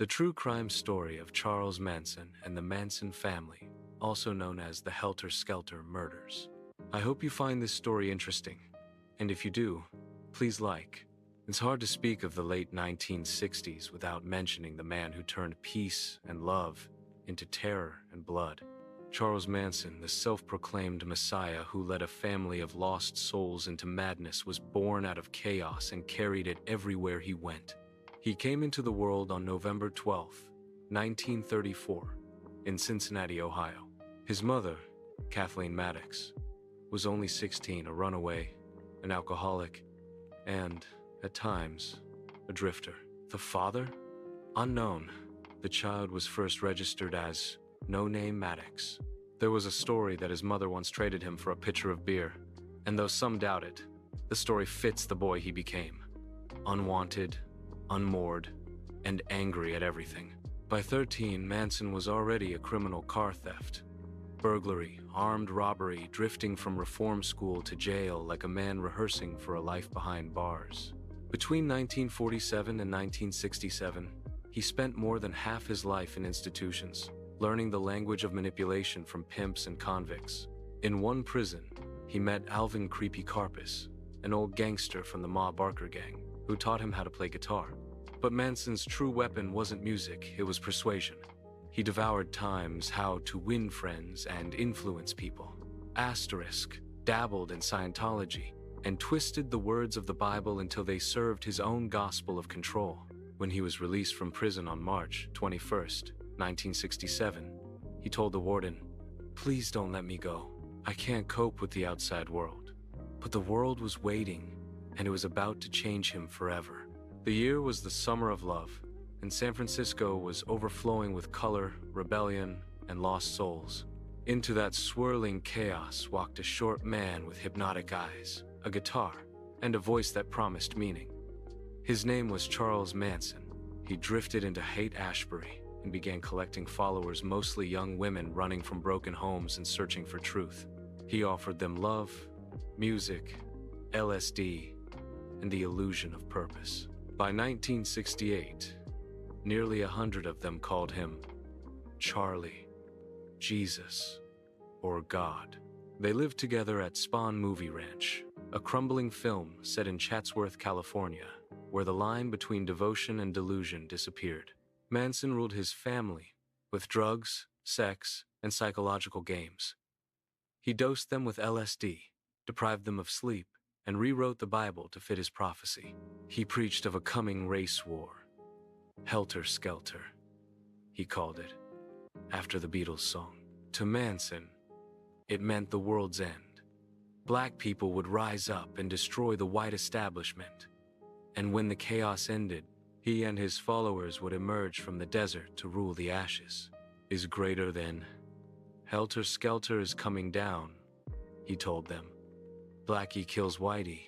the true crime story of Charles Manson and the Manson family, also known as the Helter Skelter murders. I hope you find this story interesting, and if you do, please like. It's hard to speak of the late 1960s without mentioning the man who turned peace and love into terror and blood. Charles Manson, the self-proclaimed messiah who led a family of lost souls into madness, was born out of chaos and carried it everywhere he went. He came into the world on November 12, 1934, in Cincinnati, Ohio. His mother, Kathleen Maddox, was only 16, a runaway, an alcoholic, and, at times, a drifter. The father? Unknown. The child was first registered as No Name Maddox. There was a story that his mother once traded him for a pitcher of beer, and though some doubt it, the story fits the boy he became. Unwanted, unmoored, and angry at everything. By 13, Manson was already a criminal: car theft, burglary, armed robbery, drifting from reform school to jail like a man rehearsing for a life behind bars. Between 1947 and 1967, he spent more than half his life in institutions, learning the language of manipulation from pimps and convicts. In one prison, he met Alvin Creepy Karpis, an old gangster from the Ma Barker gang, who taught him how to play guitar. But Manson's true weapon wasn't music, it was persuasion. He devoured times how to win friends and influence people. Dabbled in Scientology, and twisted the words of the Bible until they served his own gospel of control. When he was released from prison on March 21st, 1967, he told the warden, "Please don't let me go. I can't cope with the outside world." But the world was waiting, and it was about to change him forever. The year was the summer of love, and San Francisco was overflowing with color, rebellion, and lost souls. Into that swirling chaos walked a short man with hypnotic eyes, a guitar, and a voice that promised meaning. His name was Charles Manson. He drifted into Haight-Ashbury and began collecting followers, mostly young women running from broken homes and searching for truth. He offered them love, music, LSD, and the illusion of purpose. By 1968, nearly 100 of them called him Charlie, Jesus, or God. They lived together at Spawn Movie Ranch, a crumbling film set in Chatsworth, California, where the line between devotion and delusion disappeared. Manson ruled his family with drugs, sex, and psychological games. He dosed them with LSD, deprived them of sleep, and rewrote the Bible to fit his prophecy. He preached of a coming race war. Helter Skelter, he called it, after the Beatles song. To Manson, it meant the world's end. Black people would rise up and destroy the white establishment. And when the chaos ended, he and his followers would emerge from the desert to rule the ashes. Is greater than. Helter Skelter is coming down, he told them. Blackie kills Whitey,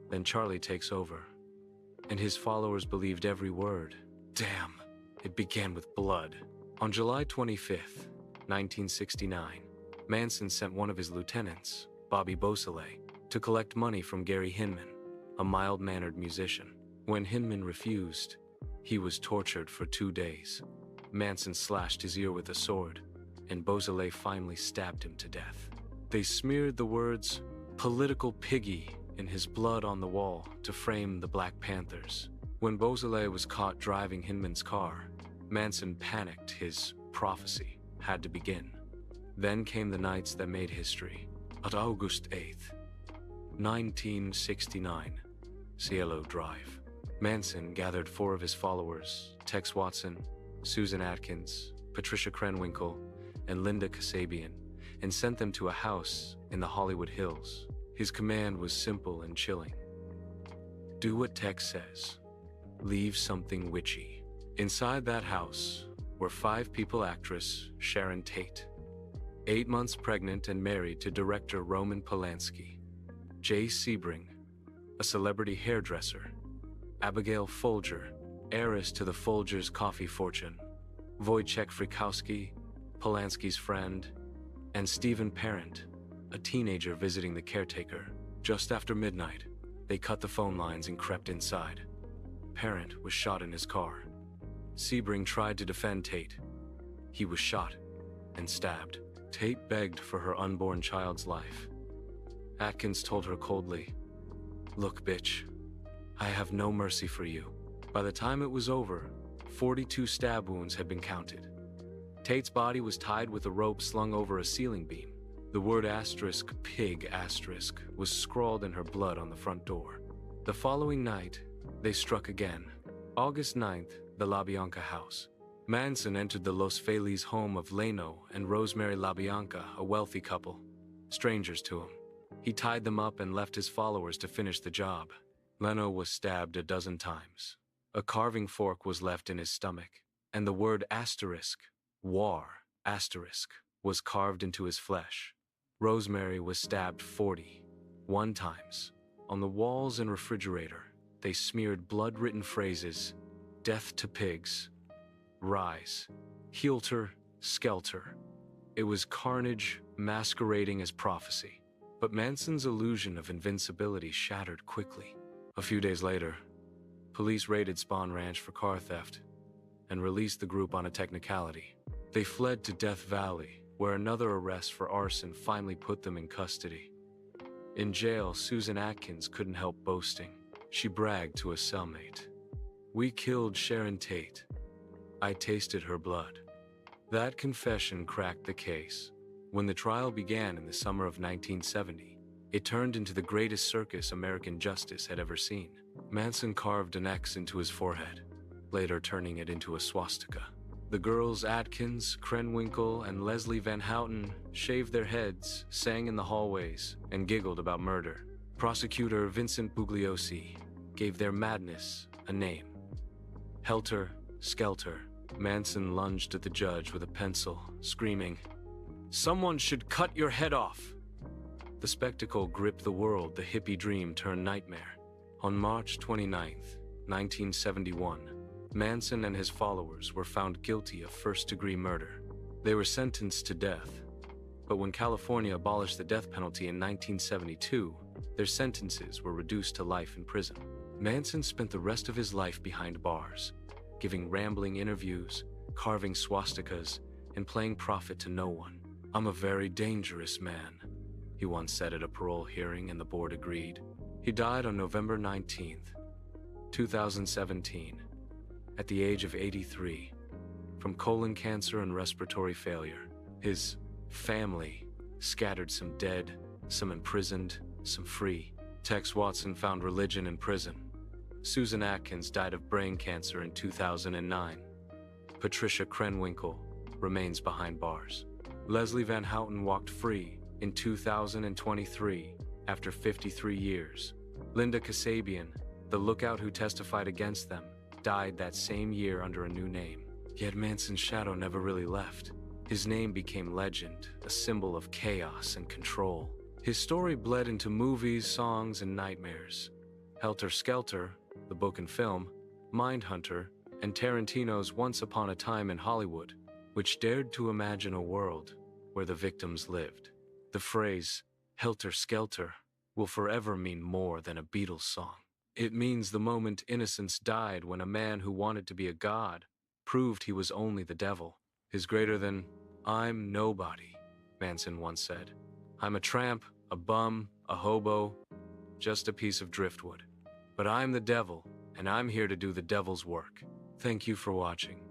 then Charlie takes over. And his followers believed every word. Damn, it began with blood. On July 25th, 1969, Manson sent one of his lieutenants, Bobby Beausoleil, to collect money from Gary Hinman, a mild-mannered musician. When Hinman refused, he was tortured for 2 days. Manson slashed his ear with a sword, and Beausoleil finally stabbed him to death. They smeared the words, "political piggy," in his blood on the wall to frame the Black Panthers. When Beausoleil was caught driving Hinman's car, Manson panicked. His prophecy had to begin. Then came the nights that made history. On August 8th, 1969, Cielo Drive. Manson gathered 4 of his followers, Tex Watson, Susan Atkins, Patricia Krenwinkel, and Linda Kasabian, and sent them to a house in the Hollywood Hills. His command was simple and chilling. Do what Tex says. Leave something witchy. Inside that house were 5 people: actress Sharon Tate, 8 months pregnant and married to director Roman Polanski; Jay Sebring, a celebrity hairdresser; Abigail Folger, heiress to the Folgers' coffee fortune; Wojciech Frykowski, Polanski's friend; and Stephen Parent, a teenager visiting the caretaker. Just after midnight, they cut the phone lines and crept inside. Parent was shot in his car. Sebring tried to defend Tate. He was shot and stabbed. Tate begged for her unborn child's life. Atkins told her coldly, "Look, bitch, I have no mercy for you." By the time it was over, 42 stab wounds had been counted. Tate's body was tied with a rope slung over a ceiling beam. The word *pig* was scrawled in her blood on the front door. The following night, they struck again. August 9th, the LaBianca house. Manson entered the Los Feliz home of Leno and Rosemary LaBianca, a wealthy couple, strangers to him. He tied them up and left his followers to finish the job. Leno was stabbed a dozen times. A carving fork was left in his stomach, and the word war, was carved into his flesh. Rosemary was stabbed 41 times. On the walls and refrigerator, they smeared blood-written phrases, "Death to pigs," "Rise," "Helter Skelter." It was carnage masquerading as prophecy. But Manson's illusion of invincibility shattered quickly. A few days later, police raided Spawn Ranch for car theft and released the group on a technicality. They fled to Death Valley, where another arrest for arson finally put them in custody. In jail, Susan Atkins couldn't help boasting. She bragged to a cellmate, "We killed Sharon Tate. I tasted her blood." That confession cracked the case. When the trial began in the summer of 1970, it turned into the greatest circus American justice had ever seen. Manson carved an X into his forehead, later turning it into a swastika. The girls Atkins, Krenwinkel, and Leslie Van Houten shaved their heads, sang in the hallways, and giggled about murder. Prosecutor Vincent Bugliosi gave their madness a name: Helter Skelter. Manson lunged at the judge with a pencil, screaming, "Someone should cut your head off!" The spectacle gripped the world. The hippie dream turned nightmare. On March 29, 1971, Manson and his followers were found guilty of first-degree murder. They were sentenced to death. But when California abolished the death penalty in 1972, their sentences were reduced to life in prison. Manson spent the rest of his life behind bars, giving rambling interviews, carving swastikas, and playing prophet to no one. "I'm a very dangerous man," he once said at a parole hearing, and the board agreed. He died on November 19, 2017, at the age of 83, from colon cancer and respiratory failure. His family scattered, some dead, some imprisoned, some free. Tex Watson found religion in prison. Susan Atkins died of brain cancer in 2009. Patricia Krenwinkel remains behind bars. Leslie Van Houten walked free in 2023 after 53 years. Linda Kasabian, the lookout who testified against them, died that same year under a new name. Yet Manson's shadow never really left. His name became legend, a symbol of chaos and control. His story bled into movies, songs, and nightmares. Helter Skelter, the book and film, Mindhunter, and Tarantino's Once Upon a Time in Hollywood, which dared to imagine a world where the victims lived. The phrase, Helter Skelter, will forever mean more than a Beatles song. It means the moment innocence died, when a man who wanted to be a god proved he was only the devil. Is greater than, "I'm nobody," Manson once said. "I'm a tramp, a bum, a hobo, just a piece of driftwood. But I'm the devil, and I'm here to do the devil's work." Thank you for watching.